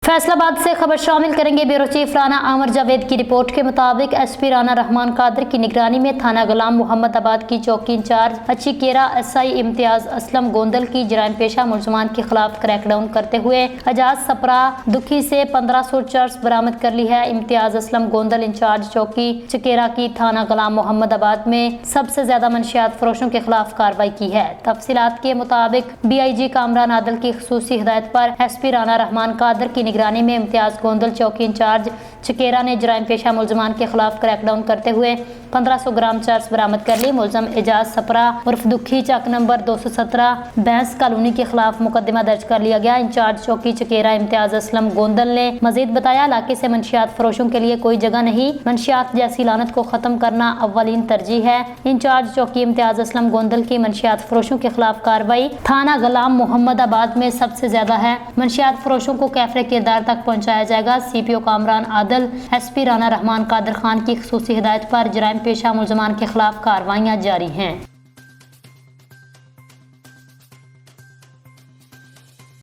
फैसलाबाद से खबर शामिल करेंगे। ब्यूरो चीफ राना आमर जावेद की रिपोर्ट के मुताबिक एसपी राना रहमान कादर की निगरानी में थाना गुलाम मोहम्मदाबाद की चौकी इंचार्ज चिकेरा एसआई इम्तियाज असलम गोंदल की जराइम पेशा मुलजमान के खिलाफ क्रैकडाउन करते हुए एजाज सपरा दुखी से 1500 चर्स बरामद कर ली है। इम्तियाज असलम गोंदल इंचार्ज चौकी चिकेरा की थाना गुलाम मोहम्मदाबाद में सबसे ज्यादा मंशियात फरोशों के खिलाफ कार्रवाई की है। तफसीलात के मुताबिक BIG कामरान आदल की खसूसी हिदायत पर एसपी राना रहमान कादर की निगरानी में इम्तियाज गोंदल चौकी इंचार्ज चिकेरा ने जराइम पेशा मुलजमान के खिलाफ क्रैकडाउन करते हुए 1500 ग्राम चर्स बरामद कर ली। मुलजम एजाज सपरा उर्फ दुखी चक नंबर 217 बैंस कॉलोनी के खिलाफ मुकदमा दर्ज कर लिया गया। इंचार्ज चौकी चिकेरा इम्तियाज असलम गोंदल ने मजीद बताया, इलाके से मंशियात फरोशों के लिए कोई जगह नहीं, मंशियात जैसी लानत को खत्म करना अव्वलीन तरजीह है। इंचार्ज चौकी इम्तियाज असलम गोंदल की मंशियात फरोशों के खिलाफ कार्रवाई थाना गुलाम मोहम्मदाबाद में सबसे ज्यादा है। मंशियात फरोशों को कैफरे किरदार तक पहुँचाया जाएगा। CPO कामरान आदल SP राना रहमान कादर खान की खसूसी हिदायत पर जराइम पेशा मुलजमान के खिलाफ कार्रवाइयाँ जारी हैं।